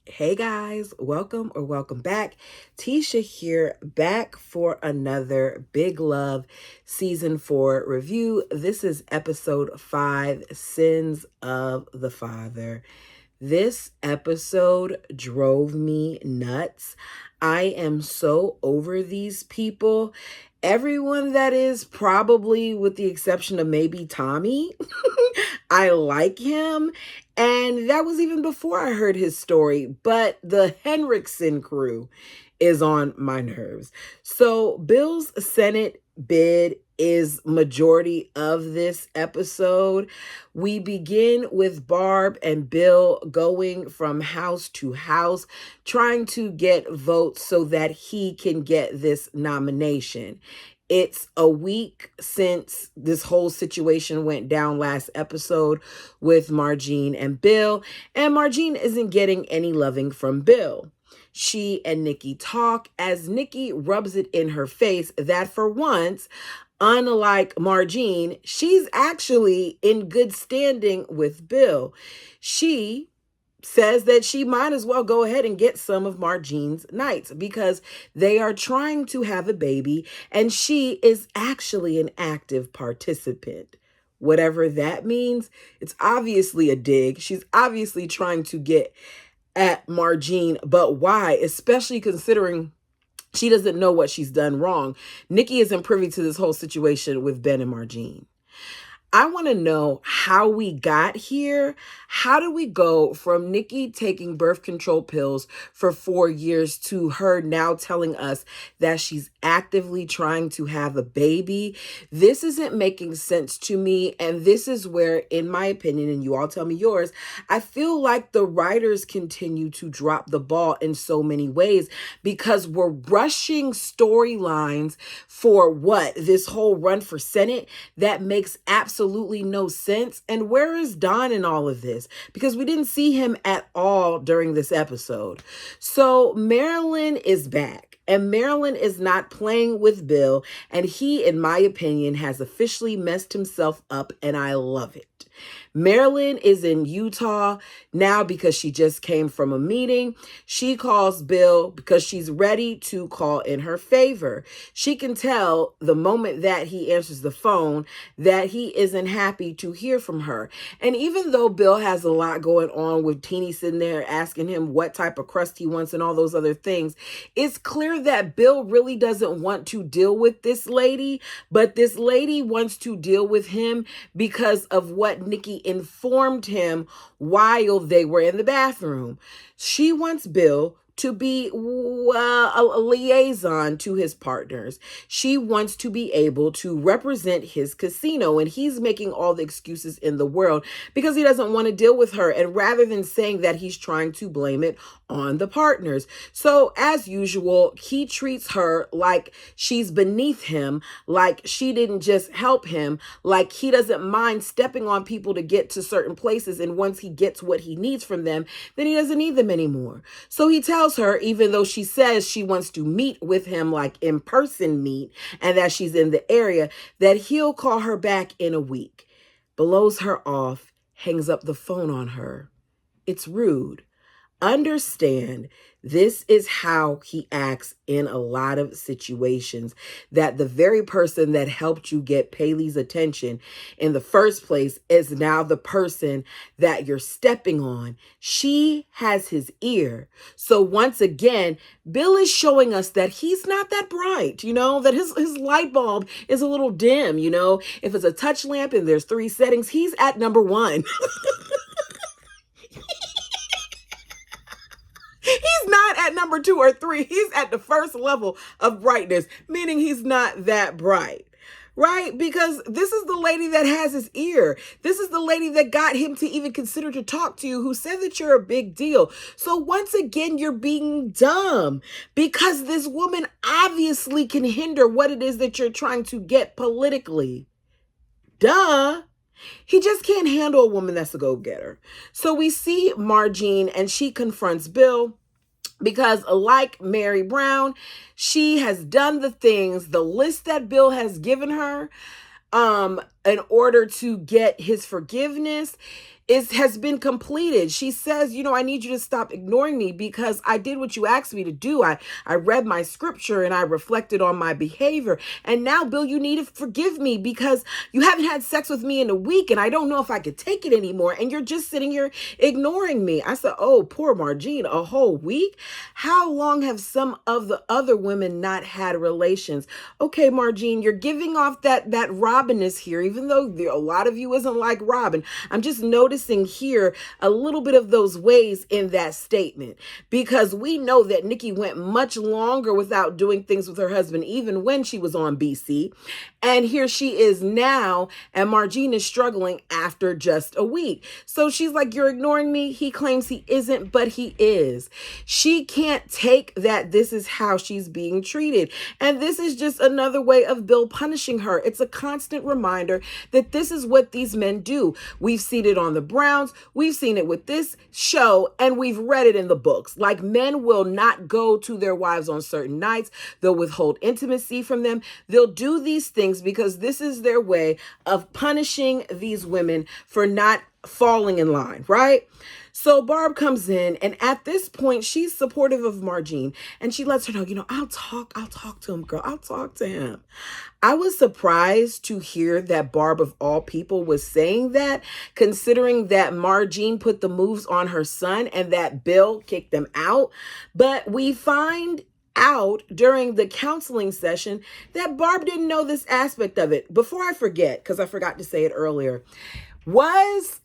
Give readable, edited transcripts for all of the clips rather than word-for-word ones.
Hey guys, welcome back. Tisha here, back for another Big Love Season 4 review. This is episode 5, Sins of the Father. This episode drove me nuts. I am so over these people. Everyone that is, probably with the exception of maybe Tommy. I like him. And that was even before I heard his story. But the Henriksen crew is on my nerves. So Bill's Senate bid is majority of this episode. We begin with Barb and Bill going from house to house, trying to get votes so that he can get this nomination. It's a week since this whole situation went down last episode with Margene and Bill, and Margene isn't getting any loving from Bill. She and Nikki talk as Nikki rubs it in her face that for once, unlike Margene, she's actually in good standing with Bill. She says that she might as well go ahead and get some of Margene's nights because they are trying to have a baby and she is actually an active participant. Whatever that means, it's obviously a dig. She's obviously trying to get at Margene, but why? Especially considering she doesn't know what she's done wrong. Nikki isn't privy to this whole situation with Ben and Margene. I want to know how we got here. How do we go from Nikki taking birth control pills for 4 years to her now telling us that she's actively trying to have a baby? This isn't making sense to me. And this is where, in my opinion, and you all tell me yours, I feel like the writers continue to drop the ball in so many ways because we're rushing storylines for what? This whole run for Senate that makes absolutely no sense. And where is Don in all of this? Because we didn't see him at all during this episode. So Marilyn is back. And Marilyn is not playing with Bill. And he, in my opinion, has officially messed himself up. And I love it. Marilyn is in Utah now because she just came from a meeting. She calls Bill because she's ready to call in her favor. She can tell the moment that he answers the phone that he isn't happy to hear from her. And even though Bill has a lot going on with Teeny sitting there asking him what type of crust he wants and all those other things, it's clear that Bill really doesn't want to deal with this lady, but this lady wants to deal with him because of what Nikki informed him while they were in the bathroom. She wants Bill to be a liaison to his partners. She wants to be able to represent his casino, and he's making all the excuses in the world because he doesn't want to deal with her. And rather than saying that, he's trying to blame it on the partners. So as usual, he treats her like she's beneath him, like she didn't just help him, like he doesn't mind stepping on people to get to certain places. And once he gets what he needs from them, then he doesn't need them anymore. So he tells her, even though she says she wants to meet with him, like in-person meet, and that she's in the area, that he'll call her back in a week. Blows her off, hangs up the phone on her. It's rude. Understand, this is how he acts in a lot of situations, that the very person that helped you get Paley's attention in the first place is now the person that you're stepping on. She has his ear. So once again, Bill is showing us that he's not that bright, that his light bulb is a little dim, If it's a touch lamp and there's 3 settings, he's at number 1. He's not at number 2 or 3. He's at the first level of brightness, meaning he's not that bright. Right? Because this is the lady that has his ear. This is the lady that got him to even consider to talk to you, who said that you're a big deal. So once again, you're being dumb because this woman obviously can hinder what it is that you're trying to get politically. Duh. He just can't handle a woman that's a go-getter. So we see Margene and she confronts Bill because, like Mary Brown, she has done the things, the list that Bill has given her. in order to get his forgiveness has been completed. She says, I need you to stop ignoring me because I did what you asked me to do. I read my scripture and I reflected on my behavior. And now, Bill, you need to forgive me because you haven't had sex with me in a week and I don't know if I could take it anymore. And you're just sitting here ignoring me. I said, oh, poor Margene, a whole week? How long have some of the other women not had relations? Okay, Margene, you're giving off that Robin-ness here, even though a lot of you isn't like Robin. I'm just noticing here a little bit of those ways in that statement, because we know that Nikki went much longer without doing things with her husband, even when she was on BC. And here she is now, and Margene is struggling after just a week. So she's like, you're ignoring me. He claims he isn't, but he is. She can't take that this is how she's being treated. And this is just another way of Bill punishing her. It's a constant reminder that this is what these men do. We've seen it on the Browns. We've seen it with this show, and we've read it in the books. Like, men will not go to their wives on certain nights. They'll withhold intimacy from them. They'll do these things because this is their way of punishing these women for not falling in line, right? So Barb comes in, and at this point, she's supportive of Margene, and she lets her know, I'll talk to him, girl. I'll talk to him. I was surprised to hear that Barb, of all people, was saying that, considering that Margene put the moves on her son and that Bill kicked them out. But we find out during the counseling session that Barb didn't know this aspect of it. Before I forget, because I forgot to say it earlier, was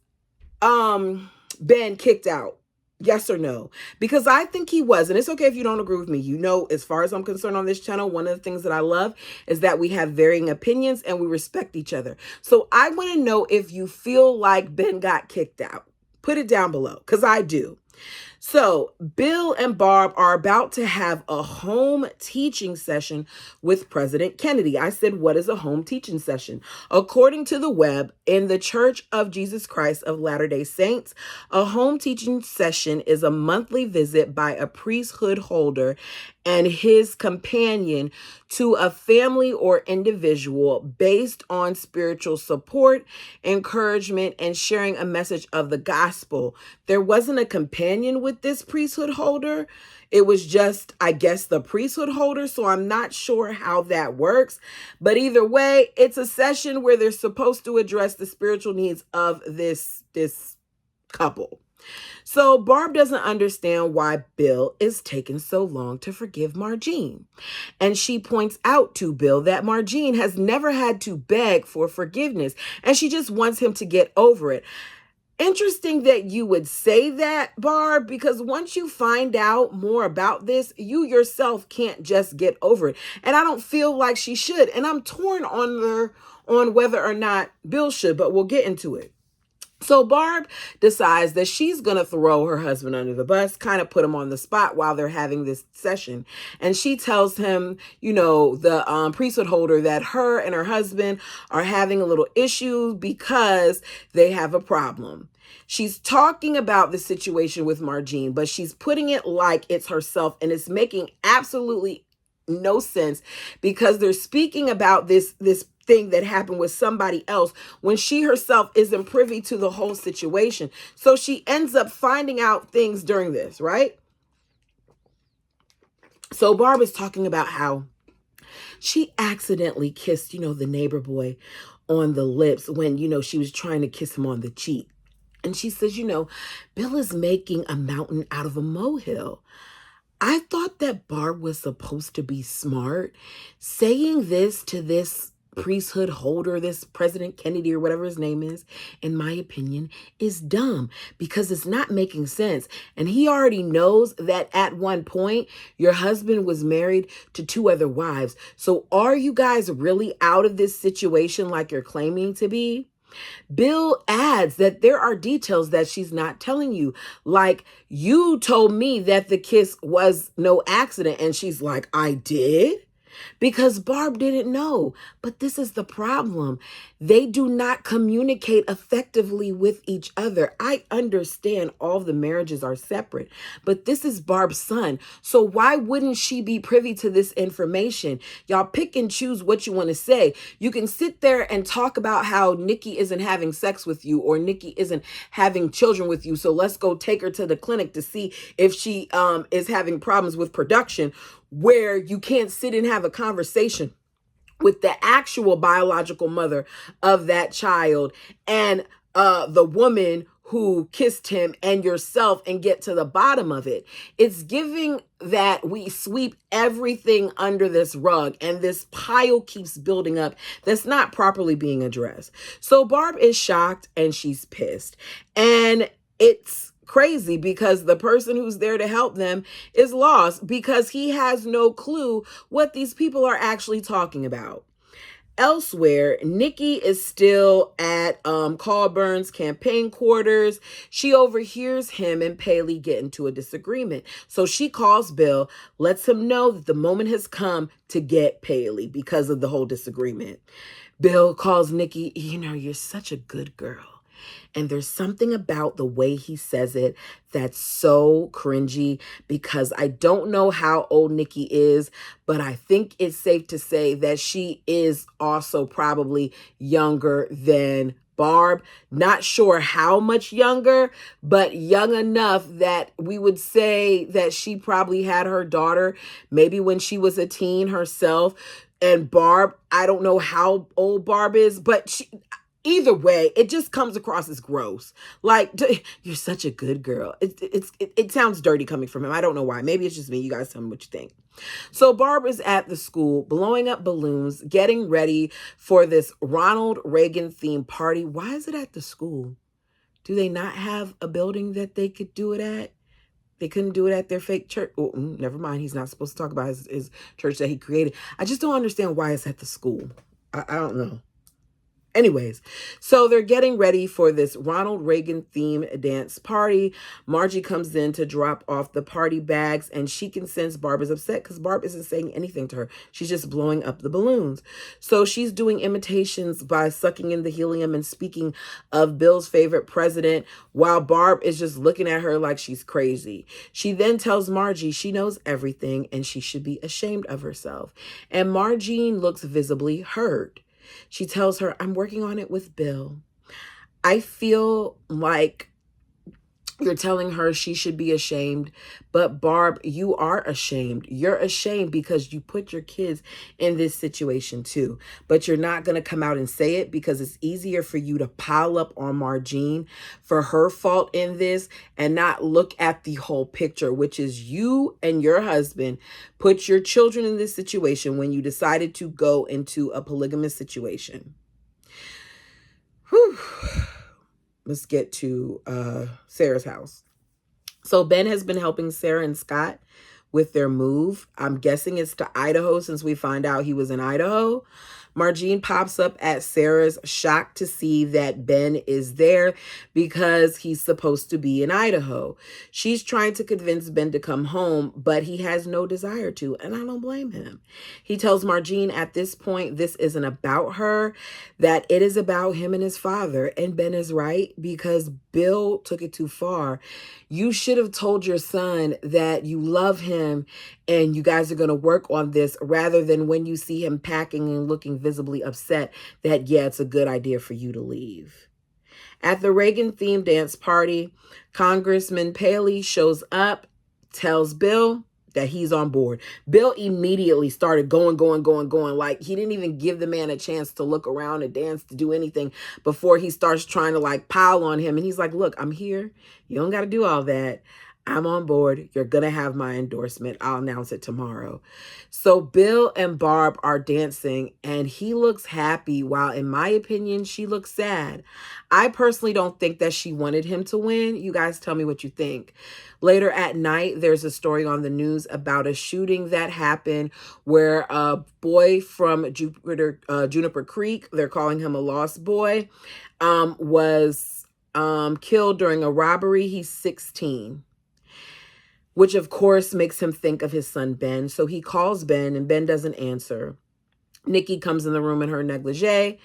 Ben kicked out? Yes or no? Because I think he was, and it's okay if you don't agree with me. As far as I'm concerned on this channel, one of the things that I love is that we have varying opinions and we respect each other. So I want to know if you feel like Ben got kicked out. Put it down below, because I do. So Bill and Barb are about to have a home teaching session with President Kennedy. I said, what is a home teaching session? According to the web, in the Church of Jesus Christ of Latter-day Saints, a home teaching session is a monthly visit by a priesthood holder and his companion to a family or individual based on spiritual support, encouragement, and sharing a message of the gospel. There wasn't a companion with this priesthood holder. It was just, I guess, the priesthood holder. So I'm not sure how that works. But either way, it's a session where they're supposed to address the spiritual needs of this couple. So Barb doesn't understand why Bill is taking so long to forgive Margene. And she points out to Bill that Margene has never had to beg for forgiveness, and she just wants him to get over it. Interesting that you would say that, Barb, because once you find out more about this, you yourself can't just get over it. And I don't feel like she should. And I'm torn on whether or not Bill should, but we'll get into it. So Barb decides that she's going to throw her husband under the bus, kind of put him on the spot while they're having this session. And she tells him, the priesthood holder, that her and her husband are having a little issue because they have a problem. She's talking about the situation with Margene, but she's putting it like it's herself, and it's making absolutely no sense because they're speaking about this thing that happened with somebody else when she herself isn't privy to the whole situation. So she ends up finding out things during this, right? So Barb is talking about how she accidentally kissed, the neighbor boy on the lips when, she was trying to kiss him on the cheek. And she says, Bill is making a mountain out of a molehill. I thought that Barb was supposed to be smart. Saying this to this priesthood holder, this President Kennedy or whatever his name is, in my opinion, is dumb because it's not making sense. And he already knows that at one point your husband was married to 2 other wives. So are you guys really out of this situation like you're claiming to be? Bill adds that there are details that she's not telling you. Like, you told me that the kiss was no accident. And she's like, I did? because Barb didn't know. But this is the problem. They do not communicate effectively with each other. I understand all the marriages are separate, but this is Barb's son. So why wouldn't she be privy to this information? Y'all pick and choose what you want to say. You can sit there and talk about how Nikki isn't having sex with you or Nikki isn't having children with you. So let's go take her to the clinic to see if she is having problems with production, where you can't sit and have a conversation with the actual biological mother of that child and the woman who kissed him and yourself and get to the bottom of it. It's giving that we sweep everything under this rug and this pile keeps building up that's not properly being addressed. So Barb is shocked and she's pissed. And it's crazy because the person who's there to help them is lost because he has no clue what these people are actually talking about. Elsewhere, Nikki is still at Carl Burns' campaign quarters. She overhears him and Paley get into a disagreement. So she calls Bill, lets him know that the moment has come to get Paley because of the whole disagreement. Bill calls Nikki, you're such a good girl. And there's something about the way he says it that's so cringy because I don't know how old Nikki is, but I think it's safe to say that she is also probably younger than Barb. Not sure how much younger, but young enough that we would say that she probably had her daughter maybe when she was a teen herself. And Barb, I don't know how old Barb is, but either way, it just comes across as gross. Like, you're such a good girl. It sounds dirty coming from him. I don't know why. Maybe it's just me. You guys tell me what you think. So Barb is at the school, blowing up balloons, getting ready for this Ronald Reagan themed party. Why is it at the school? Do they not have a building that they could do it at? They couldn't do it at their fake church. Oh, never mind. He's not supposed to talk about his church that he created. I just don't understand why it's at the school. I don't know. Anyways, so they're getting ready for this Ronald Reagan themed dance party. Margie comes in to drop off the party bags and she can sense Barb is upset because Barb isn't saying anything to her. She's just blowing up the balloons. So she's doing imitations by sucking in the helium and speaking of Bill's favorite president while Barb is just looking at her like she's crazy. She then tells Margie she knows everything and she should be ashamed of herself. And Margie looks visibly hurt. She tells her, I'm working on it with Bill. I feel like you're telling her she should be ashamed, but Barb, you are ashamed. You're ashamed because you put your kids in this situation too, but you're not going to come out and say it because it's easier for you to pile up on Margene for her fault in this and not look at the whole picture, which is you and your husband put your children in this situation when you decided to go into a polygamous situation. Whew. Let's get to Sarah's house. So Ben has been helping Sarah and Scott with their move. I'm guessing it's to Idaho since we find out he was in Idaho. Margene pops up at Sarah's, shocked to see that Ben is there because he's supposed to be in Idaho. She's trying to convince Ben to come home, but he has no desire to, and I don't blame him. He tells Margene at this point this isn't about her, that it is about him and his father, and Ben is right because Bill took it too far. You should have told your son that you love him and you guys are going to work on this rather than when you see him packing and looking visibly upset that, yeah, it's a good idea for you to leave. At the Reagan-themed dance party, Congressman Paley shows up, tells Bill that he's on board. Bill immediately started going. Like, he didn't even give the man a chance to look around and dance, to do anything before he starts trying to like pile on him. And he's like, look, I'm here. You don't got to do all that. I'm on board. You're going to have my endorsement. I'll announce it tomorrow. So Bill and Barb are dancing and he looks happy while in my opinion, she looks sad. I personally don't think that she wanted him to win. You guys tell me what you think. Later at night, there's a story on the news about a shooting that happened where a boy from Juniper Creek, they're calling him a lost boy, was killed during a robbery. He's 16. which of course makes him think of his son, Ben. So he calls Ben and Ben doesn't answer. Nikki comes in the room in her negligee.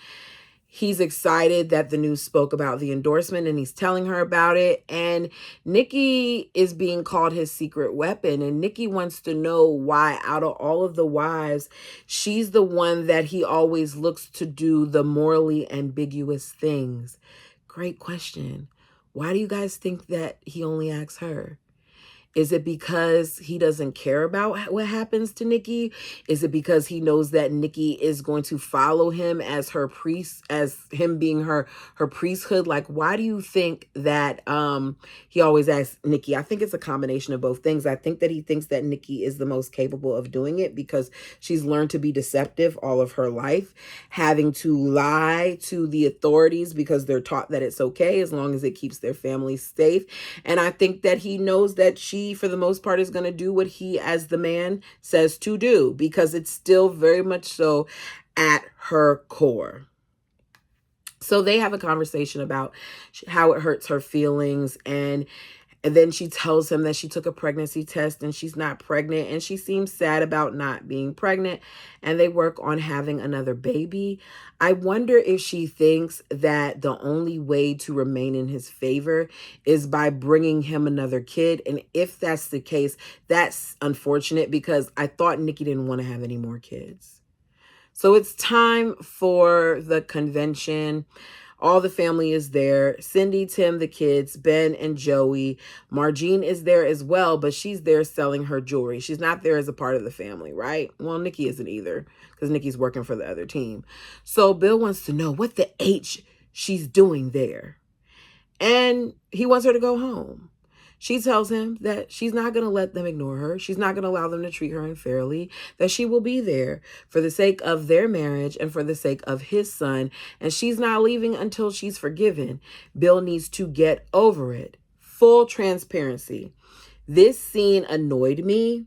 He's excited that the news spoke about the endorsement and he's telling her about it. And Nikki is being called his secret weapon. And Nikki wants to know why, out of all of the wives, she's the one that he always looks to do the morally ambiguous things. Great question. Why do you guys think that he only asks her? Is it because he doesn't care about what happens to Nikki? Is it because he knows that Nikki is going to follow him as her priest, as him being her priesthood? Like, why do you think that he always asks Nikki? I think it's a combination of both things. I think that he thinks that Nikki is the most capable of doing it because she's learned to be deceptive all of her life, having to lie to the authorities because they're taught that it's okay as long as it keeps their family safe. And I think that he knows that she, for the most part, is going to do what he, as the man, says to do because it's still very much so at her core. So they have a conversation about how it hurts her feelings, and then she tells him that she took a pregnancy test and she's not pregnant, and she seems sad about not being pregnant, and they work on having another baby. I wonder if she thinks that the only way to remain in his favor is by bringing him another kid. And if that's the case, that's unfortunate because I thought Nikki didn't want to have any more kids. So it's time for the convention. All the family is there. Cindy, Tim, the kids, Ben, and Joey. Margene is there as well, but she's there selling her jewelry. She's not there as a part of the family, right? Well, Nikki isn't either because Nikki's working for the other team. So Bill wants to know what the H she's doing there. And he wants her to go home. She tells him that she's not going to let them ignore her. She's not going to allow them to treat her unfairly, that she will be there for the sake of their marriage and for the sake of his son. And she's not leaving until she's forgiven. Bill needs to get over it. Full transparency. This scene annoyed me.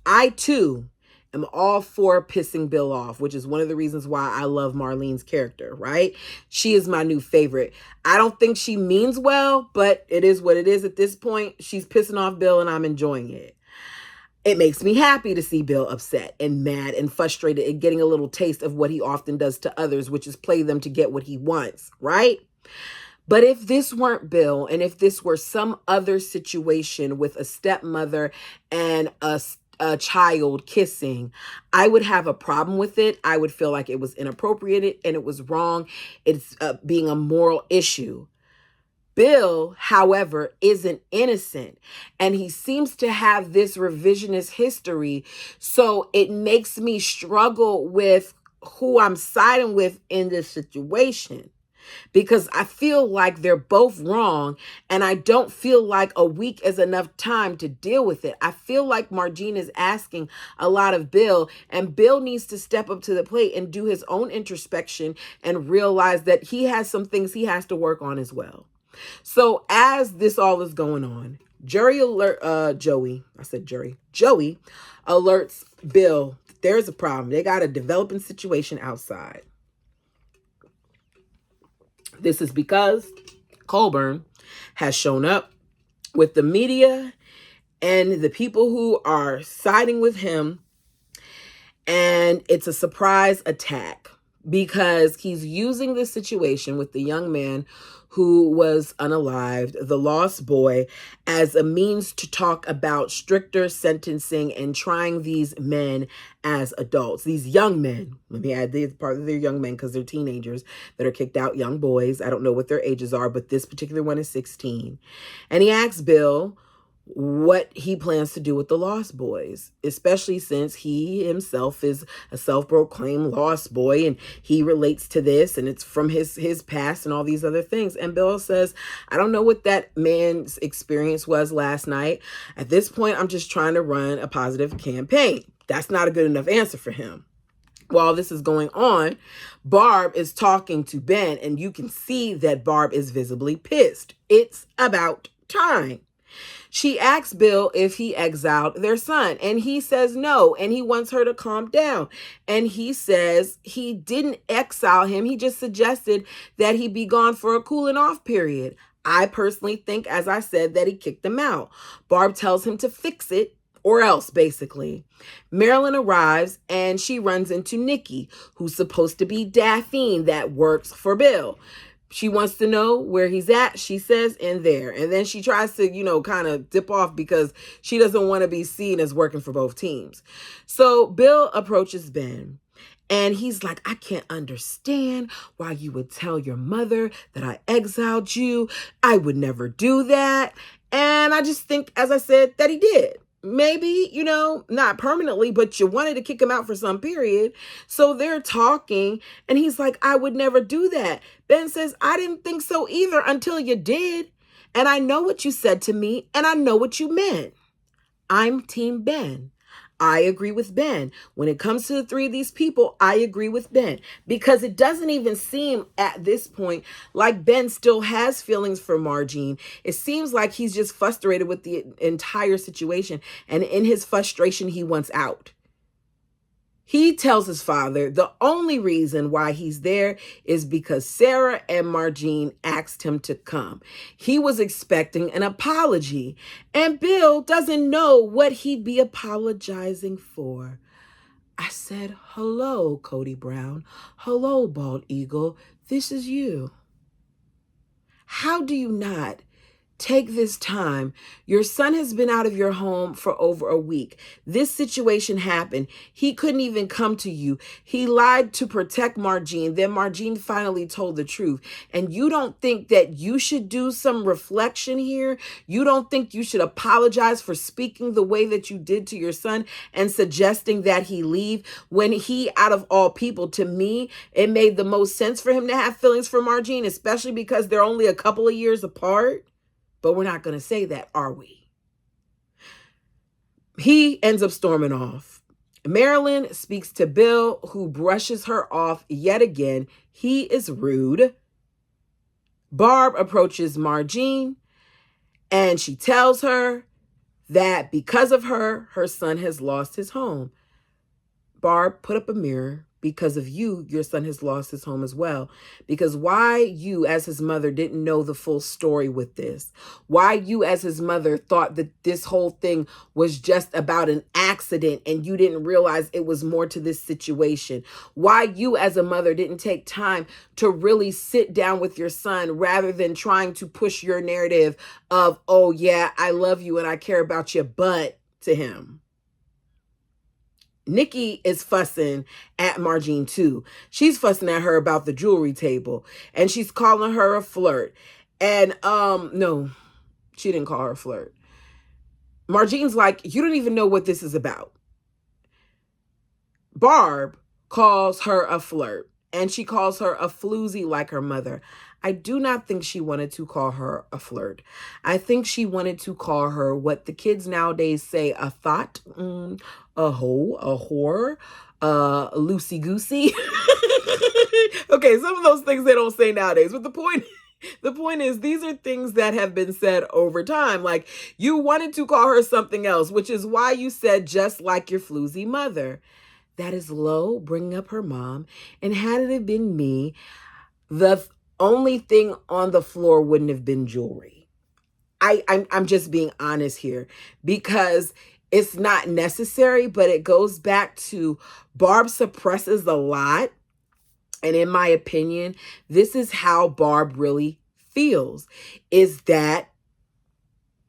I, too, am all for pissing Bill off, which is one of the reasons why I love Marlene's character, right? She is my new favorite. I don't think she means well, but it is what it is at this point. She's pissing off Bill and I'm enjoying it. It makes me happy to see Bill upset and mad and frustrated and getting a little taste of what he often does to others, which is play them to get what he wants, right? But if this weren't Bill and if this were some other situation with a stepmother and a child kissing, I would have a problem with it. I would feel like it was inappropriate and it was wrong. It's being a moral issue. Bill, however, isn't innocent, and he seems to have this revisionist history. So it makes me struggle with who I'm siding with in this situation, because I feel like they're both wrong, and I don't feel like a week is enough time to deal with it. I feel like Margene is asking a lot of Bill, and Bill needs to step up to the plate and do his own introspection and realize that he has some things he has to work on as well. So as this all is going on, Joey alerts Bill that there's a problem. They got a developing situation outside. This is because Colburn has shown up with the media and the people who are siding with him. And it's a surprise attack because he's using this situation with the young man who was unalived, the lost boy, as a means to talk about stricter sentencing and trying these men as adults. These young men, let me add this part of their young men because they're teenagers that are kicked out, young boys. I don't know what their ages are, but this particular one is 16. And he asks Bill what he plans to do with the lost boys, especially since he himself is a self-proclaimed lost boy and he relates to this and it's from his past and all these other things. And Bill says, I don't know what that man's experience was last night. At this point, I'm just trying to run a positive campaign. That's not a good enough answer for him. While this is going on, Barb is talking to Ben, and you can see that Barb is visibly pissed. It's about time. She asks Bill if he exiled their son, and he says no, and he wants her to calm down. And he says he didn't exile him. He just suggested that he be gone for a cooling off period. I personally think, as I said, that he kicked him out. Barb tells him to fix it or else, basically. Marilyn arrives and she runs into Nikki, who's supposed to be Daphne that works for Bill. She wants to know where he's at. She says in there. And then she tries to, kind of dip off because she doesn't want to be seen as working for both teams. So Bill approaches Ben. And he's like, I can't understand why you would tell your mother that I exiled you. I would never do that. And I just think, as I said, that he did. Maybe, not permanently, but you wanted to kick him out for some period. So they're talking and he's like, I would never do that. Ben says, I didn't think so either until you did. And I know what you said to me and I know what you meant. I'm Team Ben. I agree with Ben. When it comes to the three of these people, I agree with Ben because it doesn't even seem at this point like Ben still has feelings for Margene. It seems like he's just frustrated with the entire situation. And in his frustration, he wants out. He tells his father the only reason why he's there is because Sarah and Margene asked him to come. He was expecting an apology, and Bill doesn't know what he'd be apologizing for. I said, hello, Cody Brown. Hello, Bald Eagle. This is you. How do you not take this time? Your son has been out of your home for over a week. This situation happened. He couldn't even come to you. He lied to protect Margene. Then Margene finally told the truth. And you don't think that you should do some reflection here? You don't think you should apologize for speaking the way that you did to your son and suggesting that he leave when he, out of all people, to me, it made the most sense for him to have feelings for Margene, especially because they're only a couple of years apart. But we're not going to say that, are we? He ends up storming off. Marilyn speaks to Bill, who brushes her off yet again. He is rude. Barb approaches Margene, and she tells her that because of her, her son has lost his home. Barb, put up a mirror. Because of you, your son has lost his home as well. Because why you as his mother didn't know the full story with this? Why you as his mother thought that this whole thing was just about an accident and you didn't realize it was more to this situation? Why you as a mother didn't take time to really sit down with your son rather than trying to push your narrative of, oh yeah, I love you and I care about you, but to him. Nikki is fussing at Margene too. She's fussing at her about the jewelry table and she's calling her a flirt. And no, she didn't call her a flirt. Margene's like, you don't even know what this is about. Barb calls her a flirt and she calls her a floozy like her mother. I do not think she wanted to call her a flirt. I think she wanted to call her what the kids nowadays say, a thought, a hoe, a whore, loosey-goosey. Okay, some of those things they don't say nowadays, but the point is these are things that have been said over time. Like, you wanted to call her something else, which is why you said just like your floozy mother. That is low, bringing up her mom. And had it been me, the only thing on the floor wouldn't have been jewelry. I'm just being honest here because it's not necessary, but it goes back to Barb suppresses a lot. And in my opinion, this is how Barb really feels, is that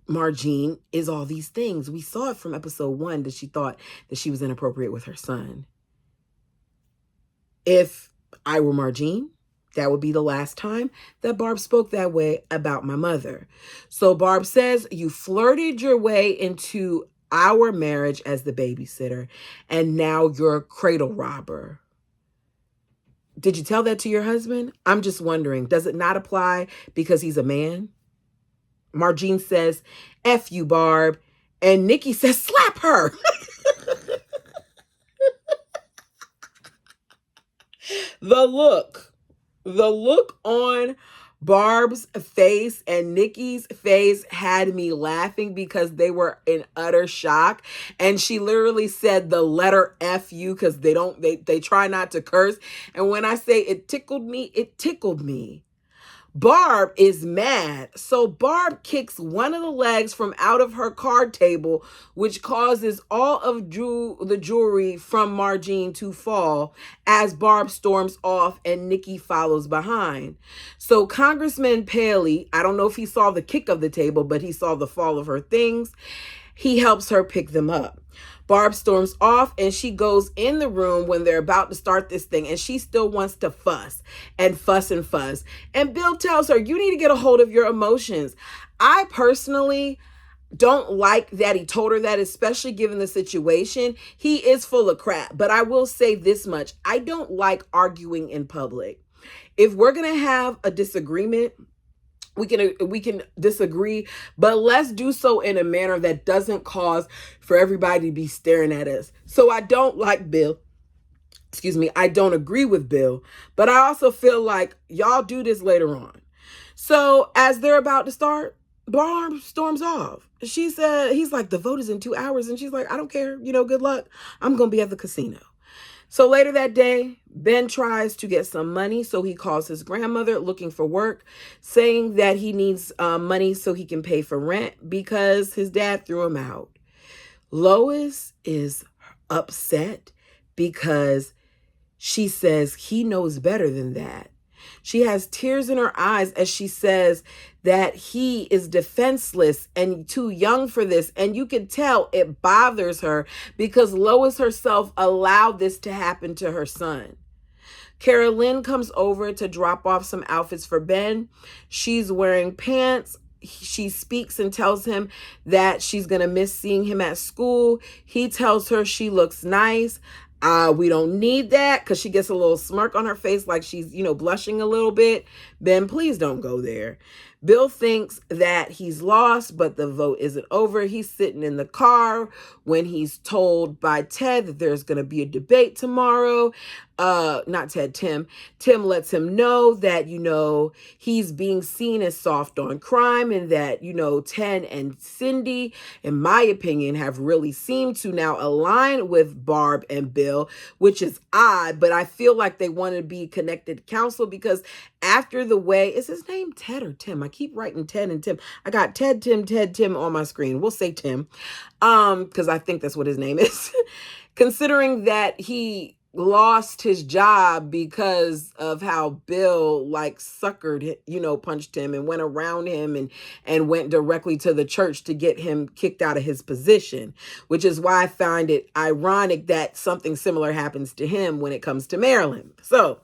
Margene is all these things. We saw it from episode 1 that she thought that she was inappropriate with her son. If I were Margene, that would be the last time that Barb spoke that way about my mother. So Barb says, you flirted your way into our marriage as the babysitter, and now you're a cradle robber. Did you tell that to your husband? I'm just wondering, does it not apply because he's a man? Margene says, F you, Barb. And Nikki says, slap her. The look on Barb's face and Nikki's face had me laughing because they were in utter shock. And she literally said the letter F you because they try not to curse. And when I say it tickled me, it tickled me. Barb is mad. So Barb kicks one of the legs from out of her card table, which causes all of the jewelry from Margine to fall as Barb storms off and Nikki follows behind. So Congressman Paley, I don't know if he saw the kick of the table, but he saw the fall of her things. He helps her pick them up. Barb storms off and she goes in the room when they're about to start this thing, and she still wants to fuss and fuss and fuss. And Bill tells her, you need to get a hold of your emotions. I personally don't like that he told her that, especially given the situation. He is full of crap, but I will say this much. I don't like arguing in public. If we're going to have a disagreement, we can disagree, but let's do so in a manner that doesn't cause for everybody to be staring at us. So I don't like Bill. Excuse me. I don't agree with Bill, but I also feel like y'all do this later on. So as they're about to start, Barb storms off. She said, he's like, the vote is in 2 hours. And she's like, I don't care. Good luck. I'm going to be at the casino. So later that day, Ben tries to get some money, so he calls his grandmother looking for work, saying that he needs money so he can pay for rent because his dad threw him out. Lois is upset because she says he knows better than that. She has tears in her eyes as she says that he is defenseless and too young for this. And you can tell it bothers her because Lois herself allowed this to happen to her son. Carolyn comes over to drop off some outfits for Ben. She's wearing pants. She speaks and tells him that she's going to miss seeing him at school. He tells her she looks nice. We don't need that, because she gets a little smirk on her face like she's, blushing a little bit. Ben, please don't go there. Bill thinks that he's lost, but the vote isn't over. He's sitting in the car when he's told by Ted that there's going to be a debate tomorrow. Not Ted, Tim. Tim lets him know that, he's being seen as soft on crime, and that, Ted and Cindy, in my opinion, have really seemed to now align with Barb and Bill, which is odd, but I feel like they want to be connected counsel, because after the way, is his name Ted or Tim? I keep writing Ted and Tim. I got Ted, Tim on my screen. We'll say Tim, because I think that's what his name is. Considering that he lost his job because of how Bill suckered, punched him and went around him and went directly to the church to get him kicked out of his position, which is why I find it ironic that something similar happens to him when it comes to Marilyn. So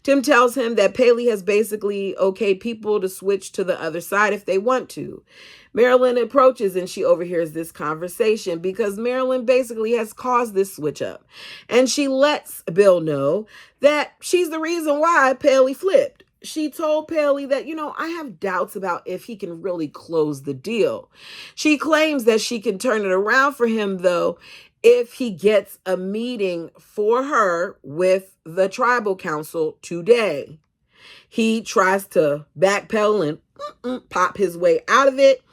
Tim tells him that Paley has basically okayed people to switch to the other side if they want to. Marilyn approaches and she overhears this conversation because Marilyn basically has caused this switch up. And she lets Bill know that she's the reason why Paley flipped. She told Paley that, I have doubts about if he can really close the deal. She claims that she can turn it around for him, though, if he gets a meeting for her with the tribal council today. He tries to backpedal and pop his way out of it.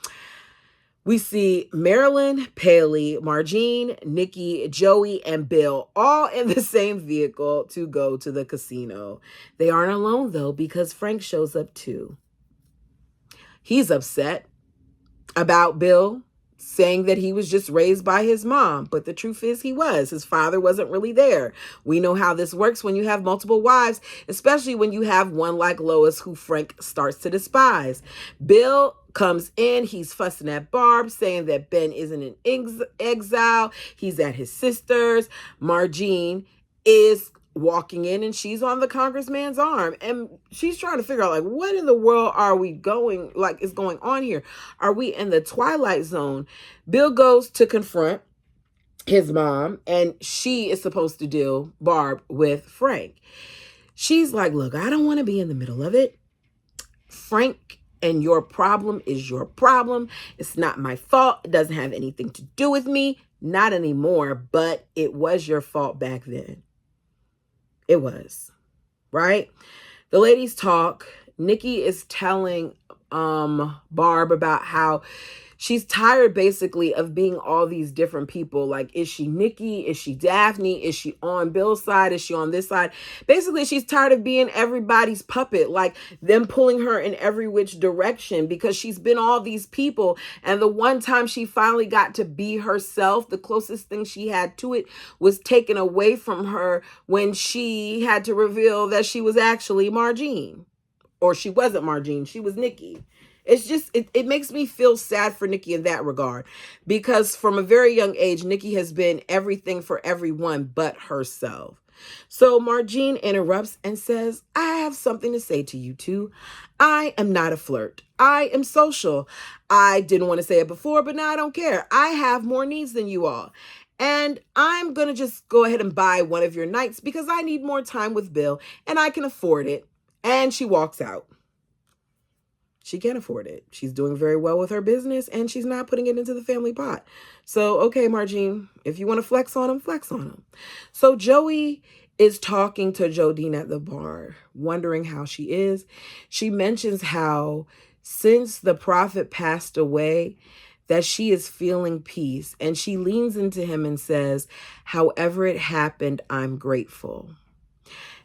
We see Marilyn, Paley, Margine, Nikki, Joey, and Bill all in the same vehicle to go to the casino. They aren't alone, though, because Frank shows up too. He's upset about Bill, saying that he was just raised by his mom. But the truth is he was. His father wasn't really there. We know how this works when you have multiple wives, especially when you have one like Lois who Frank starts to despise. Bill comes in. He's fussing at Barb, saying that Ben isn't in exile. He's at his sister's. Margine is walking in and she's on the congressman's arm, and she's trying to figure out what in the world are we going is going on here? Are we in the Twilight Zone? Bill goes to confront his mom, and she is supposed to deal Barb with Frank. She's like, look, I don't want to be in the middle of it. Frank and your problem is your problem. It's not my fault. It doesn't have anything to do with me. Not anymore, but it was your fault back then. It was, right? The ladies talk. Nikki is telling Barb about how She's tired basically of being all these different people. Like, is she Nikki? Is she Daphne? Is she on Bill's side? Is she on this side? Basically, she's tired of being everybody's puppet, like them pulling her in every which direction, because she's been all these people. And the one time she finally got to be herself, the closest thing she had to it was taken away from her when she had to reveal that she was actually Margene. Or she wasn't Margene, she was Nikki. It's just, it makes me feel sad for Nikki in that regard, because from a very young age, Nikki has been everything for everyone but herself. So Margene interrupts and says, I have something to say to you two. I am not a flirt. I am social. I didn't want to say it before, but now I don't care. I have more needs than you all. And I'm going to just go ahead and buy one of your nights because I need more time with Bill and I can afford it. And she walks out. She can't afford it. She's doing very well with her business and she's not putting it into the family pot. So, okay, Margene, if you want to flex on him, flex on him. So Joey is talking to Jodine at the bar, wondering how she is. She mentions how since the prophet passed away, that she is feeling peace. And she leans into him and says, however it happened, I'm grateful.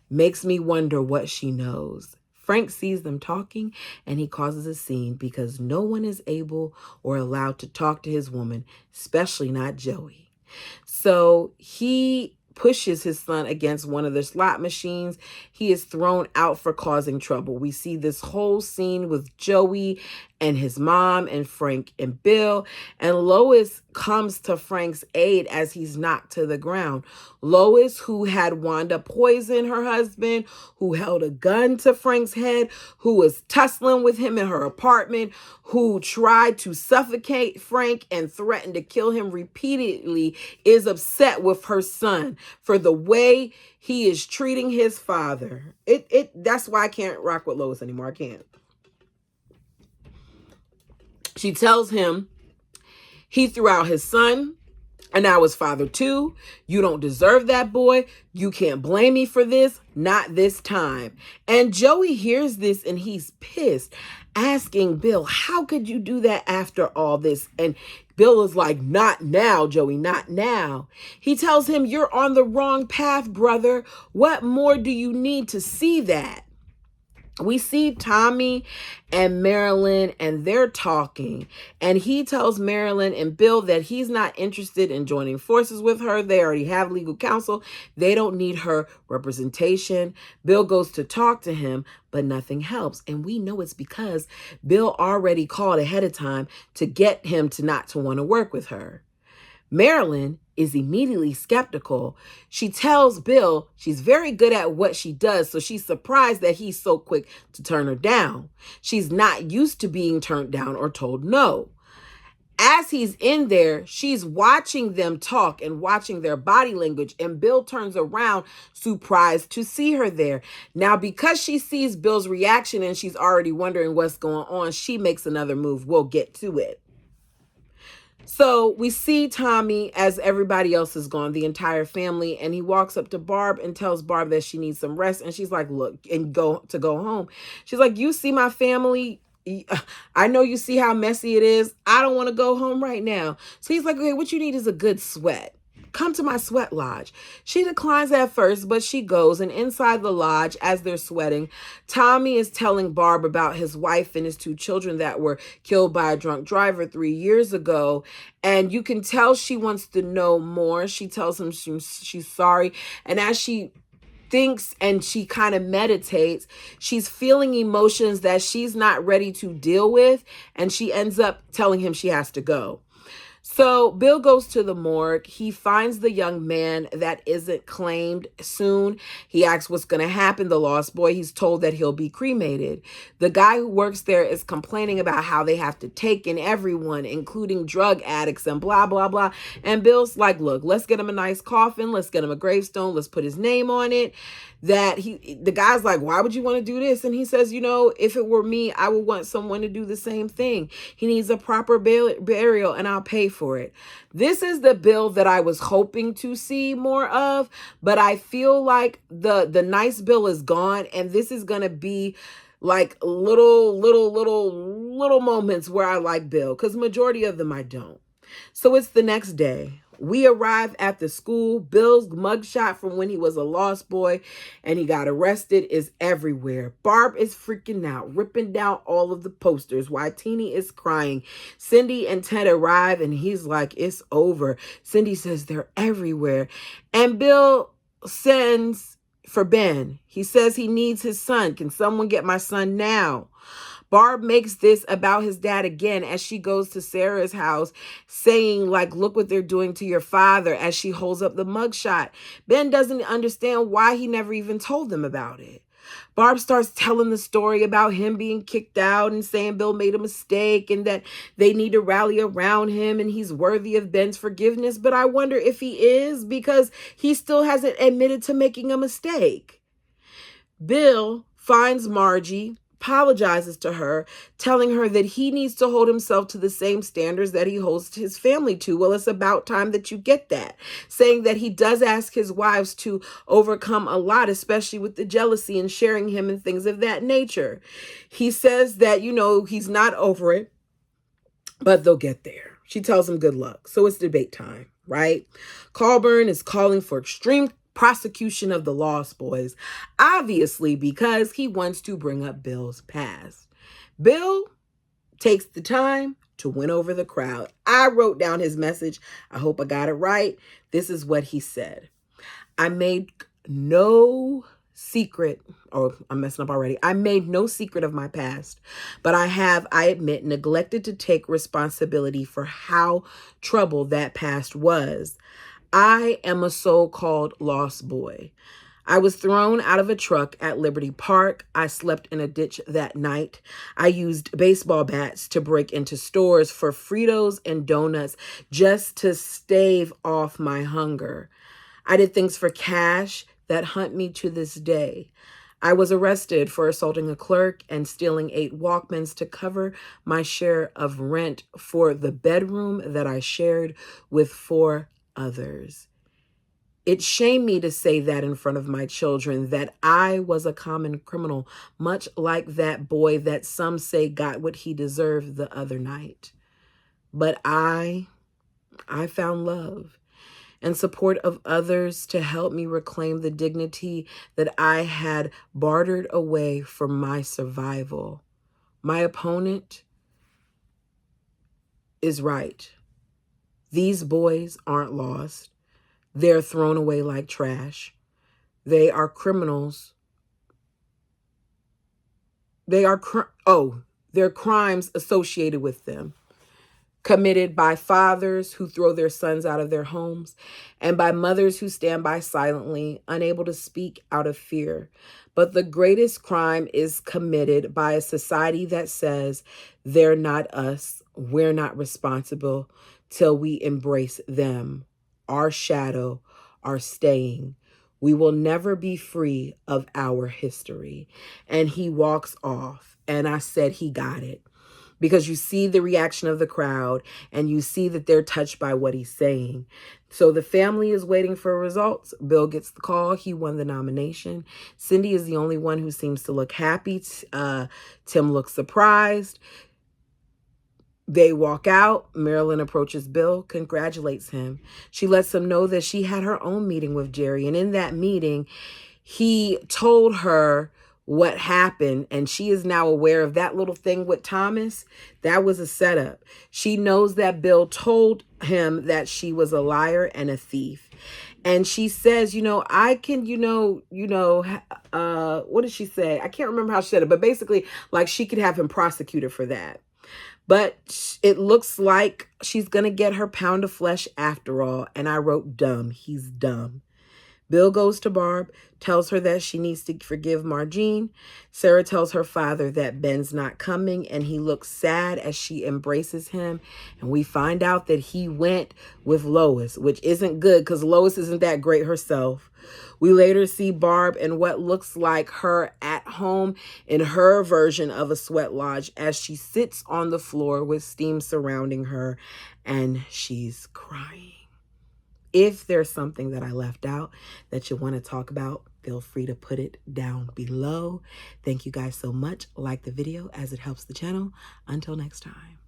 Makes me wonder what she knows. Frank sees them talking and he causes a scene because no one is able or allowed to talk to his woman, especially not Joey. So he pushes his son against one of the slot machines. He is thrown out for causing trouble. We see this whole scene with Joey and his mom and Frank and Bill. And Lois comes to Frank's aid as he's knocked to the ground. Lois, who had Wanda poison her husband, who held a gun to Frank's head, who was tussling with him in her apartment, who tried to suffocate Frank and threatened to kill him repeatedly, is upset with her son for the way he is treating his father. That's why I can't rock with Lois anymore. I can't. She tells him he threw out his son and now his father too. You don't deserve that boy. You can't blame me for this. Not this time. And Joey hears this and he's pissed, asking Bill, how could you do that after all this? And Bill is like, not now, Joey, not now. He tells him, you're on the wrong path, brother. What more do you need to see that? We see Tommy and Marilyn and they're talking, and he tells Marilyn and Bill that he's not interested in joining forces with her. They already have legal counsel. They don't need her representation. Bill goes to talk to him, but nothing helps. And we know it's because Bill already called ahead of time to get him to not to want to work with her. Marilyn is immediately skeptical. She tells Bill she's very good at what she does, so she's surprised that he's so quick to turn her down. She's not used to being turned down or told no. As he's in there, she's watching them talk and watching their body language, and Bill turns around, surprised to see her there. Now, because she sees Bill's reaction and she's already wondering what's going on, she makes another move. We'll get to it. So we see Tommy as everybody else is gone, the entire family, and he walks up to Barb and tells Barb that she needs some rest. And she's like, look, and go home. She's like, you see my family? I know you see how messy it is. I don't want to go home right now. So he's like, okay, what you need is a good sweat. Come to my sweat lodge. She declines at first, but she goes, and inside the lodge, as they're sweating, Tommy is telling Barb about his wife and his 2 children that were killed by a drunk driver 3 years ago. And you can tell she wants to know more. She tells him she's sorry. And as she thinks and she kind of meditates, she's feeling emotions that she's not ready to deal with. And she ends up telling him she has to go. So Bill goes to the morgue. He finds the young man that isn't claimed soon. He asks what's going to happen. The lost boy, he's told that he'll be cremated. The guy who works there is complaining about how they have to take in everyone, including drug addicts and blah, blah, blah. And Bill's like, look, let's get him a nice coffin. Let's get him a gravestone. Let's put his name on it. The guy's like, why would you want to do this? And he says, you know, if it were me, I would want someone to do the same thing. He needs a proper burial and I'll pay for it. This is the Bill that I was hoping to see more of, but I feel like the nice Bill is gone, and this is going to be like little moments where I like Bill, because majority of them I don't. So it's the next day. We arrive at the school. Bill's mugshot from when he was a lost boy and he got arrested is everywhere. Barb is freaking out, ripping down all of the posters. Teeny is crying. Cindy and Ted arrive and he's like, it's over. Cindy says they're everywhere. And Bill sends for Ben. He says he needs his son. Can someone get my son now? Barb makes this about his dad again as she goes to Sarah's house, saying, like, look what they're doing to your father, as she holds up the mugshot. Ben doesn't understand why he never even told them about it. Barb starts telling the story about him being kicked out and saying Bill made a mistake and that they need to rally around him and he's worthy of Ben's forgiveness. But I wonder if he is, because he still hasn't admitted to making a mistake. Bill finds Margie, apologizes to her, telling her that he needs to hold himself to the same standards that he holds his family to. Well, it's about time that you get that. Saying that he does ask his wives to overcome a lot, especially with the jealousy and sharing him and things of that nature. He says that, he's not over it, but they'll get there. She tells him good luck. So it's debate time, right? Colburn is calling for extreme prosecution of the Lost Boys, obviously because he wants to bring up Bill's past. Bill takes the time to win over the crowd. I wrote down his message. I hope I got it right. This is what he said. I made no secret, or I'm messing up already. I made no secret of my past, but I admit, neglected to take responsibility for how troubled that past was. I am a so-called lost boy. I was thrown out of a truck at Liberty Park. I slept in a ditch that night. I used baseball bats to break into stores for Fritos and donuts just to stave off my hunger. I did things for cash that haunt me to this day. I was arrested for assaulting a clerk and stealing 8 Walkmans to cover my share of rent for the bedroom that I shared with 4 others. It shamed me to say that in front of my children, that I was a common criminal, much like that boy that some say got what he deserved the other night. But I found love and support of others to help me reclaim the dignity that I had bartered away for my survival. My opponent is right. These boys aren't lost. They're thrown away like trash. They are criminals. They're crimes associated with them, committed by fathers who throw their sons out of their homes and by mothers who stand by silently, unable to speak out of fear. But the greatest crime is committed by a society that says they're not us, we're not responsible till we embrace them. Our shadow, our staying. We will never be free of our history. And he walks off. And I said he got it. Because you see the reaction of the crowd and you see that they're touched by what he's saying. So the family is waiting for results. Bill gets the call. He won the nomination. Cindy is the only one who seems to look happy. Tim looks surprised. They walk out. Marilyn approaches Bill, congratulates him. She lets him know that she had her own meeting with Jerry. And in that meeting, he told her what happened. And she is now aware of that little thing with Thomas. That was a setup. She knows that Bill told him that she was a liar and a thief. And she says, I can, what did she say? I can't remember how she said it, but basically like she could have him prosecuted for that. But it looks like she's going to get her pound of flesh after all. And I wrote dumb. He's dumb. Bill goes to Barb, tells her that she needs to forgive Margene. Sarah tells her father that Ben's not coming, and he looks sad as she embraces him. And we find out that he went with Lois, which isn't good because Lois isn't that great herself. We later see Barb in what looks like her at home in her version of a sweat lodge as she sits on the floor with steam surrounding her and she's crying. If there's something that I left out that you want to talk about, feel free to put it down below. Thank you guys so much. Like the video as it helps the channel. Until next time.